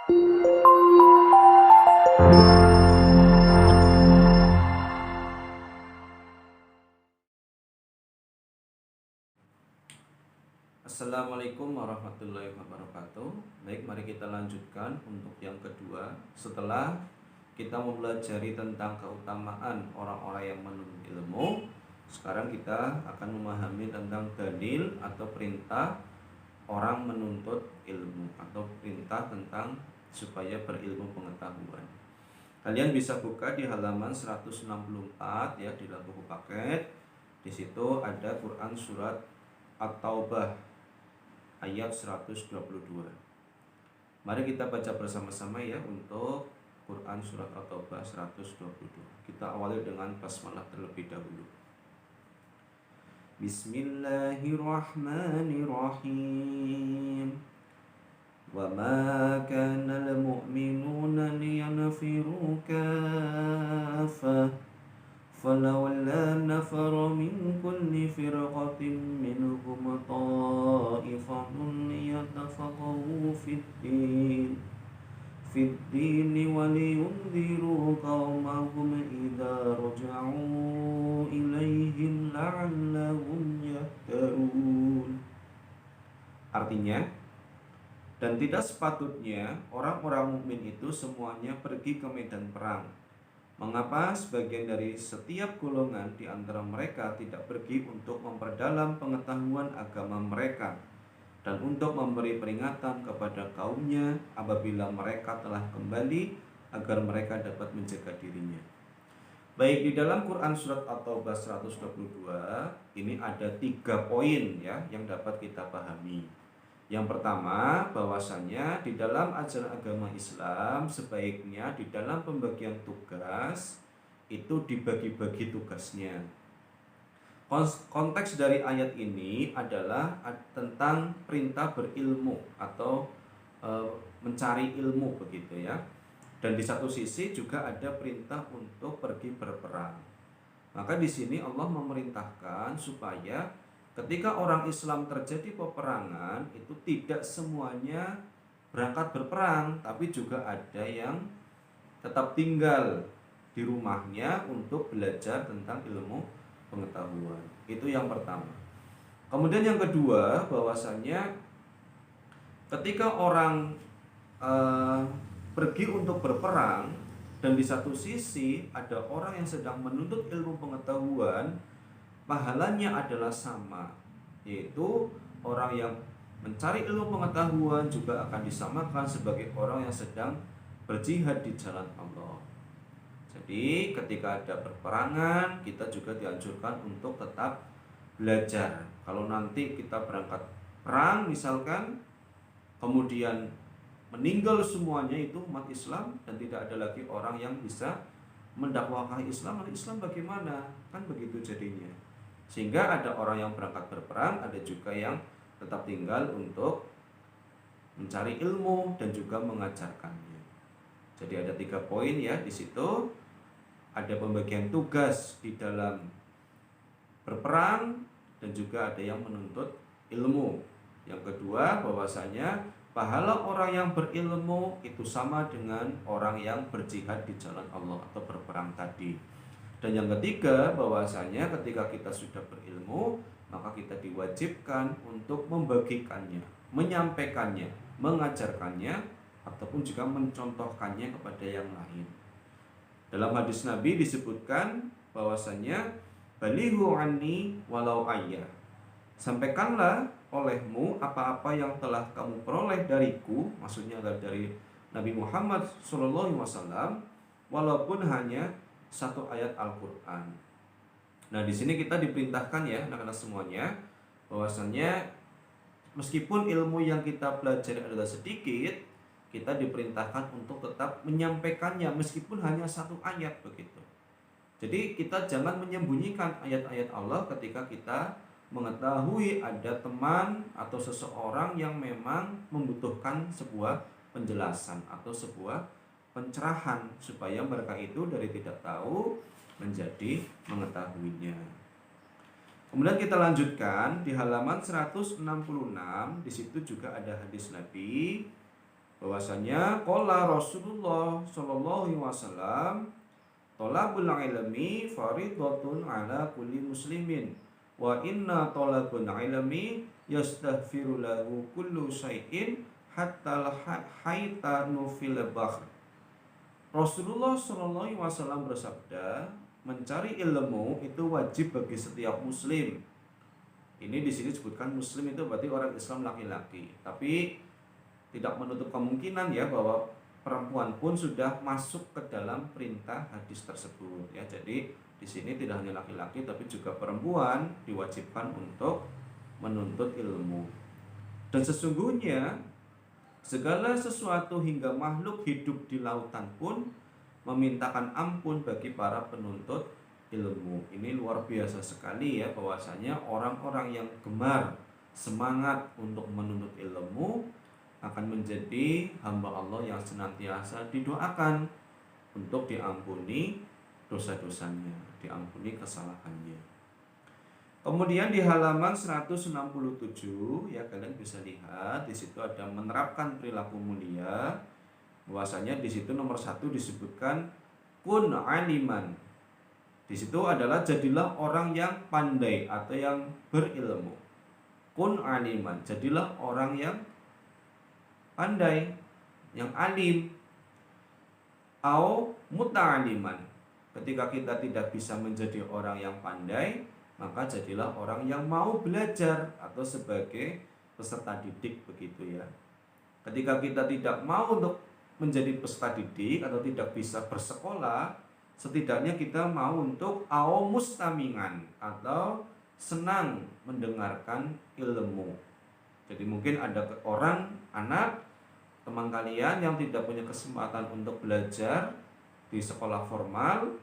Assalamualaikum warahmatullahi wabarakatuh. Baik, mari kita lanjutkan untuk yang kedua. Setelah kita mempelajari tentang keutamaan orang-orang yang menuntut ilmu, sekarang kita akan memahami tentang dalil atau perintah orang menuntut ilmu, atau perintah tentang supaya berilmu pengetahuan. Kalian bisa buka di halaman 164 ya, di dalam buku paket. Di situ ada Quran surat At-Taubah ayat 122. Mari kita baca bersama-sama ya untuk Quran surat At-Taubah 122. Kita awali dengan basmalah terlebih dahulu. Bismillahirrahmanirrahim. Wa ma kana lil mu'minuna liyanfiru kaffah فلولا نفر من كل فرقة منهم طائفة ليتفقهوا في الدين ولينذروا قومهم إذا رجعوا إليهم لعلهم يهتدون. Artinya, dan tidak sepatutnya orang-orang mukmin itu semuanya pergi ke medan perang. Mengapa sebagian dari setiap golongan di antara mereka tidak pergi untuk memperdalam pengetahuan agama mereka dan untuk memberi peringatan kepada kaumnya apabila mereka telah kembali agar mereka dapat menjaga dirinya. Baik, di dalam Quran surat At-Taubah 122 ini ada 3 poin ya yang dapat kita pahami. Yang pertama, bahwasannya di dalam ajaran agama Islam sebaiknya di dalam pembagian tugas itu dibagi-bagi tugasnya. Konteks dari ayat ini adalah tentang perintah berilmu atau mencari ilmu begitu ya. Dan di satu sisi juga ada perintah untuk pergi berperang. Maka di sini Allah memerintahkan supaya ketika orang Islam terjadi peperangan, itu tidak semuanya berangkat berperang, tapi juga ada yang tetap tinggal di rumahnya untuk belajar tentang ilmu pengetahuan. Itu yang pertama. Kemudian yang kedua, bahwasannya ketika orang pergi untuk berperang dan di satu sisi ada orang yang sedang menuntut ilmu pengetahuan, pahalanya adalah sama, yaitu orang yang mencari ilmu pengetahuan juga akan disamakan sebagai orang yang sedang berjihad di jalan Allah. Jadi ketika ada perperangan, kita juga dianjurkan untuk tetap belajar. Kalau nanti kita berangkat perang misalkan, kemudian meninggal semuanya itu umat Islam dan tidak ada lagi orang yang bisa mendakwakan Islam, Islam bagaimana? Kan begitu jadinya. Sehingga ada orang yang berangkat berperang, ada juga yang tetap tinggal untuk mencari ilmu dan juga mengajarkannya. Jadi ada 3 poin ya di situ. Ada pembagian tugas di dalam berperang dan juga ada yang menuntut ilmu. Yang kedua, bahwasanya pahala orang yang berilmu itu sama dengan orang yang berjihad di jalan Allah atau berperang tadi. Dan yang ketiga, bahwasanya ketika kita sudah berilmu, maka kita diwajibkan untuk membagikannya, menyampaikannya, mengajarkannya, ataupun juga mencontohkannya kepada yang lain. Dalam hadis Nabi disebutkan bahwasanya balighu anni walau ayah. Sampaikanlah olehmu apa-apa yang telah kamu peroleh dariku, maksudnya dari Nabi Muhammad SAW, walaupun hanya 1 ayat Al-Quran. Nah, di sini kita diperintahkan ya anak-anak semuanya, bahwasannya meskipun ilmu yang kita pelajari adalah sedikit, kita diperintahkan untuk tetap menyampaikannya meskipun hanya 1 ayat begitu. Jadi kita jangan menyembunyikan ayat-ayat Allah ketika kita mengetahui ada teman atau seseorang yang memang membutuhkan sebuah penjelasan atau sebuah pencerahan supaya mereka itu dari tidak tahu menjadi mengetahuinya. Kemudian kita lanjutkan di halaman 166, di situ juga ada hadis Nabi bahwa bahwasanya qala Rasulullah sallallahu alaihi wasallam thalabul ilmi fardhatun ala kulli muslimin wa inna thalabul ilmi yastaghfiru lahu kullu syai'in hatta al-haytanu fil bahr. Rasulullah sallallahu alaihi wasallam bersabda, mencari ilmu itu wajib bagi setiap muslim. Ini di sini disebutkan muslim itu berarti orang Islam laki-laki. Tapi tidak menutup kemungkinan ya bahwa perempuan pun sudah masuk ke dalam perintah hadis tersebut ya. Jadi di sini tidak hanya laki-laki tapi juga perempuan diwajibkan untuk menuntut ilmu. Dan sesungguhnya segala sesuatu hingga makhluk hidup di lautan pun memintakan ampun bagi para penuntut ilmu. Ini luar biasa sekali ya, bahwasanya orang-orang yang gemar semangat untuk menuntut ilmu akan menjadi hamba Allah yang senantiasa didoakan untuk diampuni dosa-dosanya, diampuni kesalahannya. Kemudian di halaman 167 ya, kalian bisa lihat di situ ada menerapkan perilaku mulia. Bahwasanya di situ nomor 1 disebutkan kun aliman. Di situ adalah jadilah orang yang pandai atau yang berilmu. Kun aliman, jadilah orang yang pandai, yang alim. Au muta'aliman. Ketika kita tidak bisa menjadi orang yang pandai, maka jadilah orang yang mau belajar atau sebagai peserta didik begitu ya. Ketika kita tidak mau untuk menjadi peserta didik atau tidak bisa bersekolah, setidaknya kita mau untuk mustamingan atau senang mendengarkan ilmu. Jadi mungkin ada orang, anak, teman kalian yang tidak punya kesempatan untuk belajar di sekolah formal,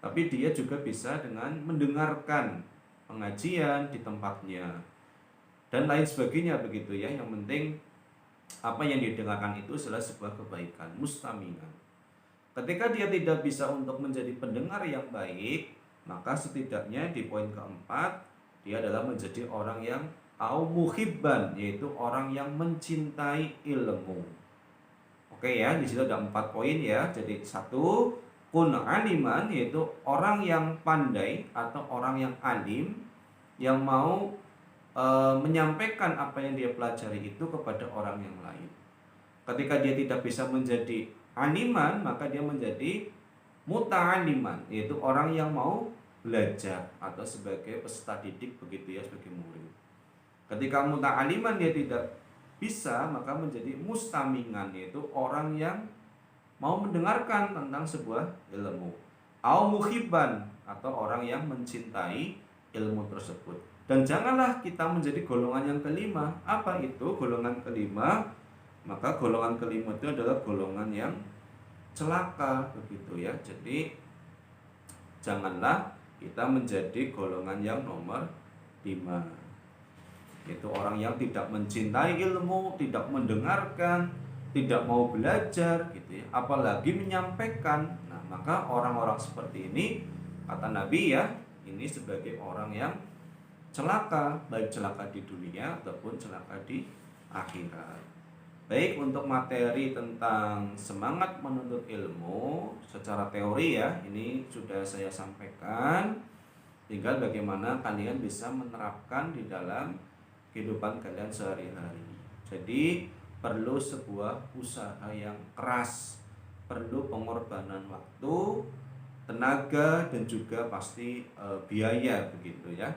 tapi dia juga bisa dengan mendengarkan pengajian di tempatnya dan lain sebagainya begitu ya. Yang penting apa yang didengarkan itu adalah sebuah kebaikan, mustamingan. Ketika dia tidak bisa untuk menjadi pendengar yang baik, maka setidaknya di poin keempat dia adalah menjadi orang yang muhibban, yaitu orang yang mencintai ilmu. Oke ya, di situ ada 4 poin ya. Jadi 1, kun aliman, yaitu orang yang pandai atau orang yang alim yang mau menyampaikan apa yang dia pelajari itu kepada orang yang lain. Ketika dia tidak bisa menjadi aliman, maka dia menjadi muta'aliman, yaitu orang yang mau belajar atau sebagai peserta didik begitu ya, sebagai murid. Ketika muta'aliman dia tidak bisa, maka menjadi mustamingan, yaitu orang yang mau mendengarkan tentang sebuah ilmu. Au muhibban, atau orang yang mencintai ilmu tersebut. Dan janganlah kita menjadi golongan yang kelima. Apa itu golongan kelima? Maka golongan kelima itu adalah golongan yang celaka begitu ya. Jadi janganlah kita menjadi golongan yang nomor 5. Itu orang yang tidak mencintai ilmu, tidak mendengarkan, tidak mau belajar gitu ya, apalagi menyampaikan. Nah, maka orang-orang seperti ini kata Nabi ya, ini sebagai orang yang celaka, baik celaka di dunia ataupun celaka di akhirat. Baik, untuk materi tentang semangat menuntut ilmu secara teori ya, ini sudah saya sampaikan. Tinggal bagaimana kalian bisa menerapkan di dalam kehidupan kalian sehari-hari. Jadi perlu sebuah usaha yang keras, perlu pengorbanan waktu, tenaga, dan juga pasti biaya begitu ya.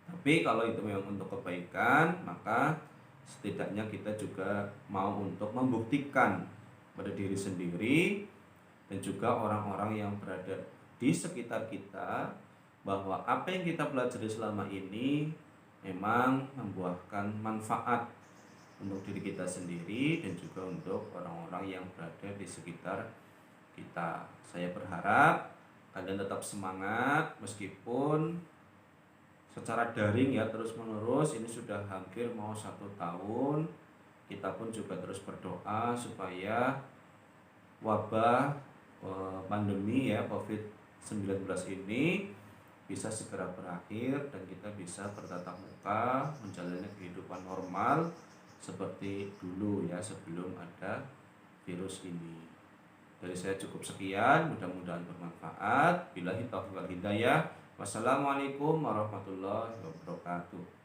Tapi kalau itu memang untuk kebaikan, maka setidaknya kita juga mau untuk membuktikan pada diri sendiri dan juga orang-orang yang berada di sekitar kita bahwa apa yang kita pelajari selama ini memang membuahkan manfaat untuk diri kita sendiri dan juga untuk orang-orang yang berada di sekitar kita. Saya berharap kalian tetap semangat meskipun secara daring ya, terus menerus. Ini sudah hampir mau 1 tahun. Kita pun juga terus berdoa supaya wabah pandemi ya COVID-19 ini bisa segera berakhir dan kita bisa bertatap muka menjalani kehidupan normal seperti dulu ya, sebelum ada virus ini. Dari saya cukup sekian, mudah-mudahan bermanfaat. Billahi taufiq wal hidayah. Wassalamualaikum warahmatullahi wabarakatuh.